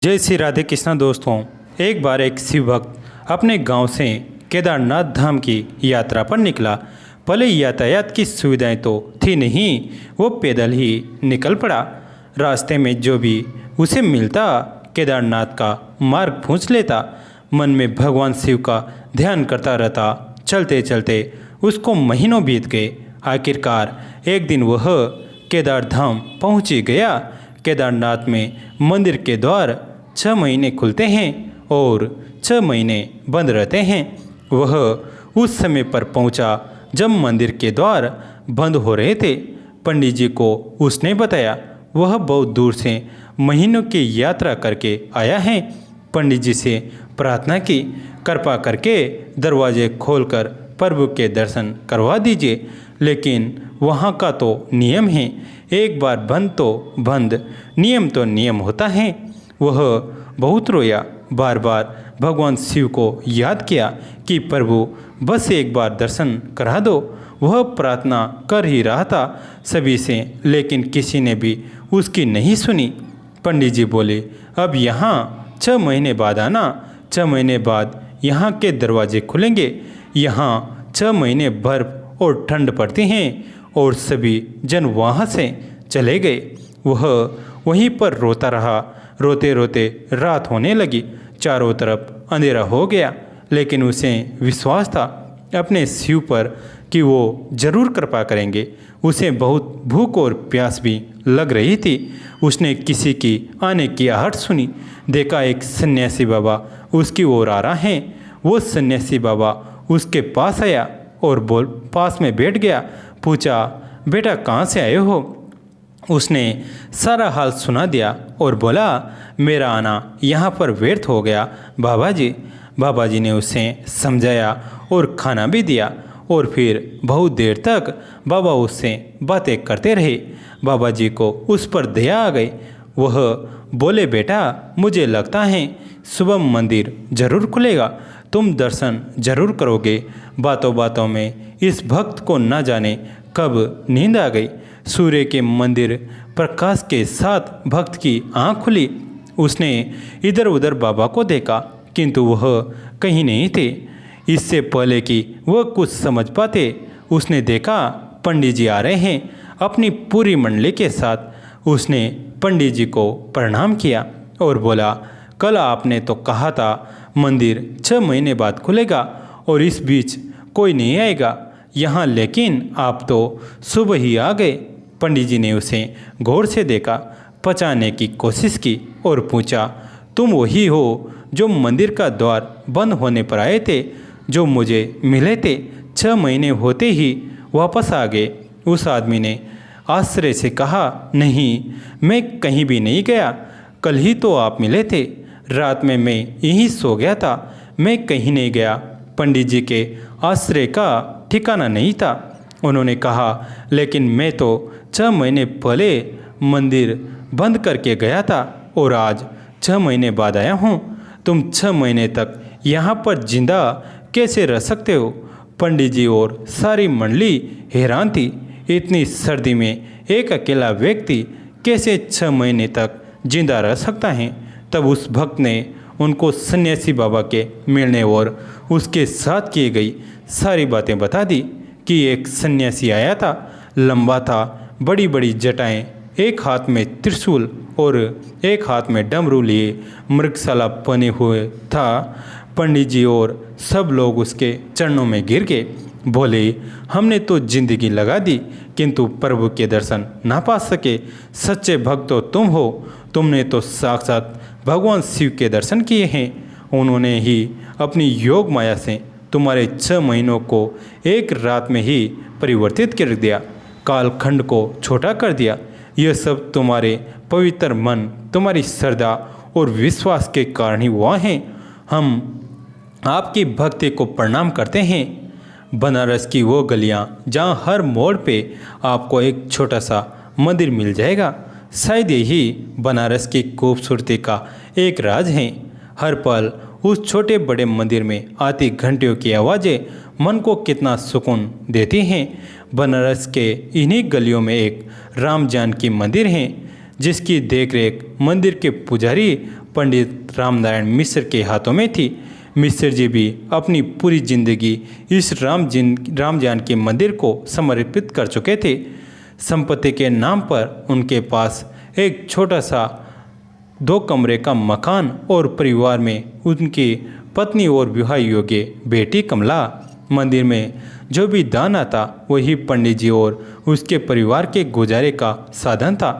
जय श्री राधे कृष्णा दोस्तों। एक बार एक शिव भक्त अपने गांव से केदारनाथ धाम की यात्रा पर निकला। पहले यातायात की सुविधाएं तो थी नहीं, वो पैदल ही निकल पड़ा। रास्ते में जो भी उसे मिलता केदारनाथ का मार्ग पूछ लेता। मन में भगवान शिव का ध्यान करता रहता। चलते चलते उसको महीनों बीत गए। आखिरकार एक दिन वह केदार धाम पहुँच ही गया। केदारनाथ में मंदिर के द्वार 6 महीने खुलते हैं और 6 महीने बंद रहते हैं। वह उस समय पर पहुंचा जब मंदिर के द्वार बंद हो रहे थे। पंडित जी को उसने बताया वह बहुत दूर से महीनों की यात्रा करके आया है। पंडित जी से प्रार्थना की, कृपा करके दरवाजे खोलकर प्रभु के दर्शन करवा दीजिए। लेकिन वहाँ का तो नियम है, एक बार बंद तो बंद, नियम तो नियम होता है। वह बहुत रोया, बार बार भगवान शिव को याद किया कि प्रभु बस एक बार दर्शन करा दो। वह प्रार्थना कर ही रहा था सभी से, लेकिन किसी ने भी उसकी नहीं सुनी। पंडित जी बोले, अब यहाँ 6 महीने बाद आना। 6 महीने बाद यहाँ के दरवाजे खुलेंगे। यहाँ 6 महीने बर्फ और ठंड पड़ती हैं और सभी जन वहाँ से चले गए। वह वहीं पर रोता रहा। रोते रोते रात होने लगी, चारों तरफ अंधेरा हो गया। लेकिन उसे विश्वास था अपने शिव पर कि वो जरूर कृपा करेंगे। उसे बहुत भूख और प्यास भी लग रही थी। उसने किसी की आने की आहट सुनी। देखा एक सन्यासी बाबा उसकी ओर आ रहा है। वो सन्यासी बाबा उसके पास आया और पास में बैठ गया। पूछा, बेटा कहाँ से आए हो? उसने सारा हाल सुना दिया और बोला, मेरा आना यहाँ पर व्यर्थ हो गया बाबा जी। बाबा जी ने उसे समझाया और खाना भी दिया और फिर बहुत देर तक बाबा उससे बातें करते रहे। बाबा जी को उस पर दया आ गई। वह बोले, बेटा मुझे लगता है सुबह मंदिर जरूर खुलेगा, तुम दर्शन जरूर करोगे। बातों बातों में इस भक्त को न जाने कब नींद आ गई। सूर्य के मंदिर प्रकाश के साथ भक्त की आँख खुली। उसने इधर उधर बाबा को देखा, किंतु वह कहीं नहीं थे। इससे पहले कि वह कुछ समझ पाते, उसने देखा पंडित जी आ रहे हैं अपनी पूरी मंडली के साथ। उसने पंडित जी को प्रणाम किया और बोला, कल आपने तो कहा था मंदिर 6 महीने बाद खुलेगा और इस बीच कोई नहीं आएगा यहाँ, लेकिन आप तो सुबह ही आ गए। पंडित जी ने उसे गौर से देखा, पहचानने की कोशिश की और पूछा, तुम वही हो जो मंदिर का द्वार बंद होने पर आए थे, जो मुझे मिले थे? 6 महीने होते ही वापस आ गए। उस आदमी ने आश्चर्य से कहा, नहीं, मैं कहीं भी नहीं गया। कल ही तो आप मिले थे। रात में मैं यहीं सो गया था, मैं कहीं नहीं गया। पंडित जी के आश्चर्य का ठिकाना नहीं था। उन्होंने कहा, लेकिन मैं तो 6 महीने पहले मंदिर बंद करके गया था और आज 6 महीने बाद आया हूँ। तुम 6 महीने तक यहाँ पर जिंदा कैसे रह सकते हो? पंडित जी और सारी मंडली हैरान थी। इतनी सर्दी में एक अकेला व्यक्ति कैसे 6 महीने तक जिंदा रह सकता है? तब उस भक्त ने उनको सन्यासी बाबा के मिलने और उसके साथ की गई सारी बातें बता दी कि एक सन्यासी आया था, लंबा था, बड़ी बड़ी जटाएं, एक हाथ में त्रिशूल और एक हाथ में डमरू लिए मृगशाला बने हुए था। पंडित जी और सब लोग उसके चरणों में गिर गए। बोले, हमने तो जिंदगी लगा दी किंतु प्रभु के दर्शन ना पा सके। सच्चे भक्त तो तुम हो। तुमने तो साक्षात भगवान शिव के दर्शन किए हैं। उन्होंने ही अपनी योग माया से तुम्हारे 6 महीनों को एक रात में ही परिवर्तित कर दिया, कालखंड को छोटा कर दिया। यह सब तुम्हारे पवित्र मन, तुम्हारी श्रद्धा और विश्वास के कारण ही हुआ है। हम आपकी भक्ति को प्रणाम करते हैं। बनारस की वो गलियां जहां हर मोड़ पे आपको एक छोटा सा मंदिर मिल जाएगा, शायद यही बनारस की खूबसूरती का एक राज है। हर पल उस छोटे बड़े मंदिर में आती घंटियों की आवाज़ें मन को कितना सुकून देती हैं। बनारस के इन्हीं गलियों में एक राम जानकी मंदिर है जिसकी देखरेख मंदिर के पुजारी पंडित रामनारायण मिश्र के हाथों में थी। मिश्र जी भी अपनी पूरी जिंदगी इस राम जानकी मंदिर को समर्पित कर चुके थे। संपत्ति के नाम पर उनके पास एक छोटा सा 2 कमरे का मकान और परिवार में उनकी पत्नी और विवाह योग्य बेटी कमला। मंदिर में जो भी दान आता वही पंडित जी और उसके परिवार के गुजारे का साधन था।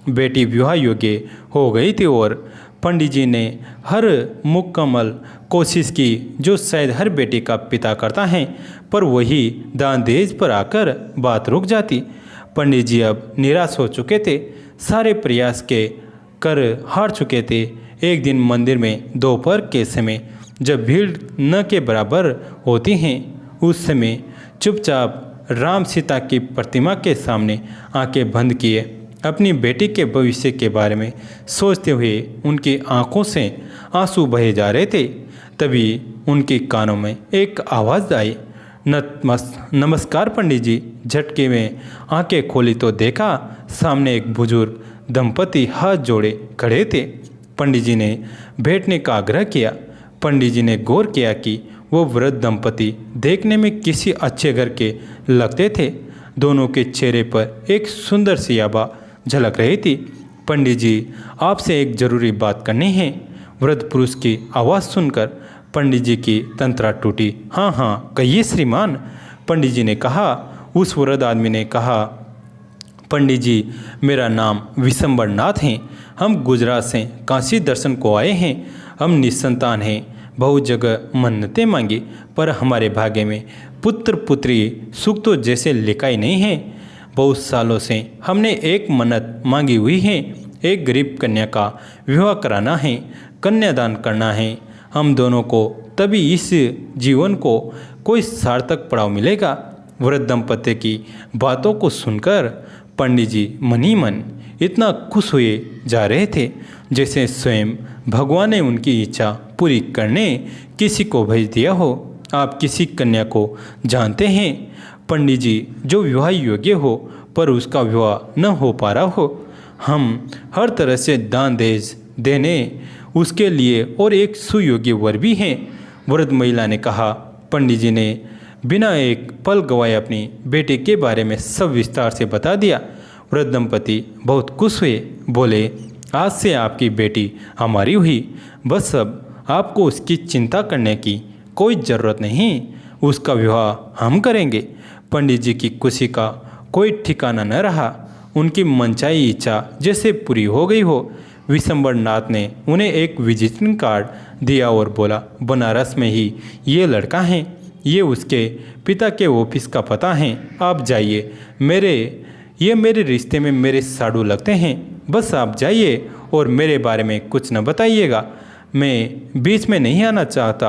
बेटी विवाह योग्य हो गई थी और पंडित जी ने हर मुकम्मल कोशिश की जो शायद हर बेटी का पिता करता है, पर वही दान दहेज पर आकर बात रुक जाती। पंडित जी अब निराश हो चुके थे, सारे प्रयास के कर हार चुके थे। एक दिन मंदिर में दोपहर के समय जब भीड़ न के बराबर होती हैं, उस समय चुपचाप राम सीता की प्रतिमा के सामने आंखें बंद किए अपनी बेटी के भविष्य के बारे में सोचते हुए उनकी आंखों से आंसू बहे जा रहे थे। तभी उनके कानों में एक आवाज़ आई, नमस्कार पंडित जी। झटके में आंखें खोली तो देखा सामने एक बुजुर्ग दंपति हाथ जोड़े खड़े थे। पंडित जी ने बैठने का आग्रह किया। पंडित जी ने गौर किया कि वो वृद्ध दंपति देखने में किसी अच्छे घर के लगते थे। दोनों के चेहरे पर एक सुंदर सी आभा झलक रही थी। पंडित जी, आपसे एक जरूरी बात करनी है। वृद्ध पुरुष की आवाज़ सुनकर पंडित जी की तंत्रा टूटी। हाँ हाँ कहिए श्रीमान, पंडित जी ने कहा। उस वृद्ध आदमी ने कहा, पंडित जी मेरा नाम विशंबर नाथ है। हम गुजरात से काशी दर्शन को आए हैं। हम निसंतान हैं, बहुत जगह मन्नतें मांगी पर हमारे भाग्य में पुत्र पुत्री सुख तो जैसे लिखा ही नहीं है। बहुत सालों से हमने एक मन्नत मांगी हुई है, एक गरीब कन्या का विवाह कराना है, कन्यादान करना है। हम दोनों को तभी इस जीवन को कोई सार्थक पड़ाव मिलेगा। वृद्ध दंपति की बातों को सुनकर पंडित जी मन ही मन इतना खुश हुए जा रहे थे जैसे स्वयं भगवान ने उनकी इच्छा पूरी करने किसी को भेज दिया हो। आप किसी कन्या को जानते हैं पंडित जी जो विवाह योग्य हो पर उसका विवाह न हो पा रहा हो? हम हर तरह से दान दहेज देने उसके लिए और एक सुयोग्य वर भी हैं। वृद्ध महिला ने कहा। पंडित जी ने बिना एक पल गवाए अपनी बेटे के बारे में सब विस्तार से बता दिया। वृद्ध दंपति बहुत खुश हुए, बोले, आज से आपकी बेटी हमारी हुई। बस अब आपको उसकी चिंता करने की कोई ज़रूरत नहीं, उसका विवाह हम करेंगे। पंडित जी की खुशी का कोई ठिकाना न रहा। उनकी मनचाही इच्छा जैसे पूरी हो गई हो। विशंबर नाथ ने उन्हें एक विजिटिंग कार्ड दिया और बोला, बनारस में ही ये लड़का है, ये उसके पिता के ऑफिस का पता है। आप जाइए, मेरे रिश्ते में मेरे साड़ू लगते हैं। बस आप जाइए और मेरे बारे में कुछ न बताइएगा। मैं बीच में नहीं आना चाहता।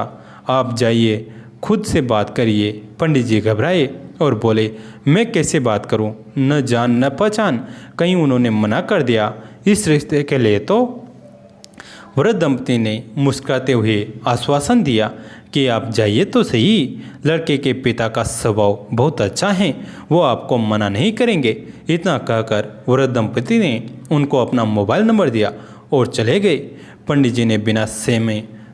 आप जाइए, खुद से बात करिए। पंडित जी घबराए और बोले, मैं कैसे बात करूं? न जान न पहचान, कहीं उन्होंने मना कर दिया इस रिश्ते के लिए तो? वृद्ध दंपति ने मुस्कुराते हुए आश्वासन दिया कि आप जाइए तो सही। लड़के के पिता का स्वभाव बहुत अच्छा है, वो आपको मना नहीं करेंगे। इतना कहकर वृद्ध दंपति ने उनको अपना मोबाइल नंबर दिया और चले गए। पंडित जी ने बिना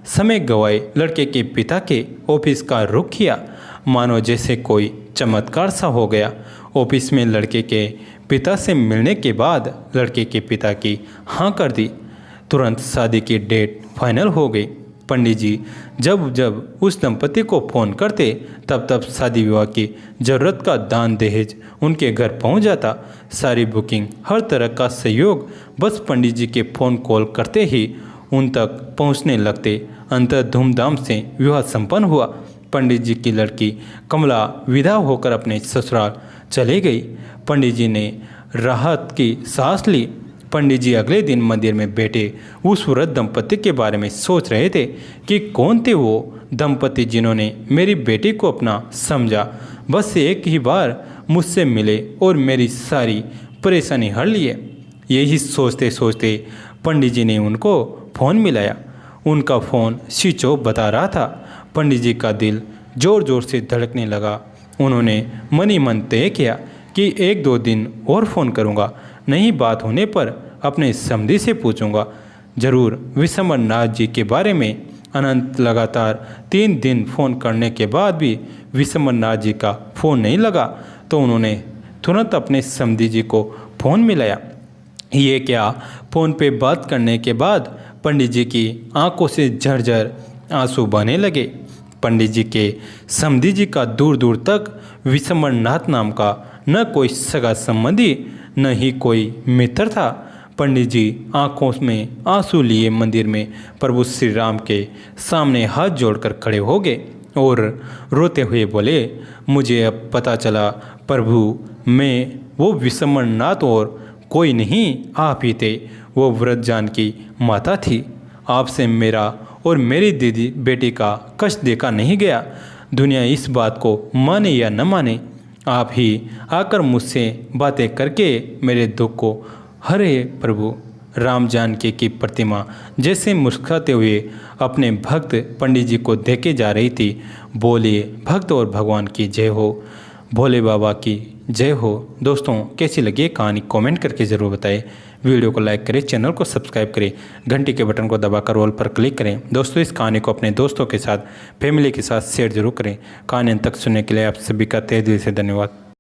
समय गवाए लड़के के पिता के ऑफिस का रुख किया, मानो जैसे कोई चमत्कार सा हो गया। ऑफिस में लड़के के पिता से मिलने के बाद लड़के के पिता की हाँ कर दी। तुरंत शादी की डेट फाइनल हो गई। पंडित जी जब उस दंपति को फ़ोन करते तब शादी विवाह की ज़रूरत का दान दहेज उनके घर पहुंच जाता। सारी बुकिंग, हर तरह का सहयोग बस पंडित जी के फ़ोन कॉल करते ही उन तक पहुंचने लगते। अंतर धूमधाम से विवाह संपन्न हुआ। पंडित जी की लड़की कमला विदा होकर अपने ससुराल चले गई। पंडित जी ने राहत की सांस ली। पंडित जी अगले दिन मंदिर में बैठे उस वृद्ध दंपति के बारे में सोच रहे थे कि कौन थे वो दंपति जिन्होंने मेरी बेटी को अपना समझा। बस एक ही बार मुझसे मिले और मेरी सारी परेशानी हल लिए। यही सोचते सोचते पंडित जी ने उनको फ़ोन मिलाया। उनका फ़ोन स्विच ऑफ बता रहा था। पंडित जी का दिल ज़ोर ज़ोर से धड़कने लगा। उन्होंने मन ही मन तय किया कि 1-2 दिन और फ़ोन करूँगा, नहीं बात होने पर अपने समधी से पूछूंगा जरूर। विशंबरनाथ जी के बारे में अनंत लगातार 3 दिन फ़ोन करने के बाद भी विशंबरनाथ जी का फ़ोन नहीं लगा तो उन्होंने तुरंत अपने समधी जी को फ़ोन मिलाया। ये क्या, फ़ोन पे बात करने के बाद पंडित जी की आंखों से झरझर आंसू बहने लगे। पंडित जी के समधी जी का दूर दूर तक विशंबरनाथ नाम का न कोई सगा संबंधी न ही कोई मित्र था। पंडित जी आंखों में आंसू लिए मंदिर में प्रभु श्री राम के सामने हाथ जोड़कर खड़े हो गए और रोते हुए बोले, मुझे अब पता चला प्रभु, मैं वो विशंबरनाथ और कोई नहीं, आप ही थे। वो व्रत जानकी माता थी। आपसे मेरा और मेरी दीदी बेटी का कष्ट देखा नहीं गया। दुनिया इस बात को माने या न माने, आप ही आकर मुझसे बातें करके मेरे दुख को हरे प्रभु। राम जानकी की प्रतिमा जैसे मुस्कुराते हुए अपने भक्त पंडित जी को देखे जा रही थी। बोलिए भक्त और भगवान की जय हो, भोले बाबा की जय हो। दोस्तों कैसी लगी कहानी कमेंट करके ज़रूर बताएं। वीडियो को लाइक करें, चैनल को सब्सक्राइब करें, घंटी के बटन को दबाकर ऑल पर क्लिक करें। दोस्तों इस कहानी को अपने दोस्तों के साथ, फैमिली के साथ शेयर जरूर करें। कहानी अंत तक सुनने के लिए आप सभी का तहे दिल से धन्यवाद।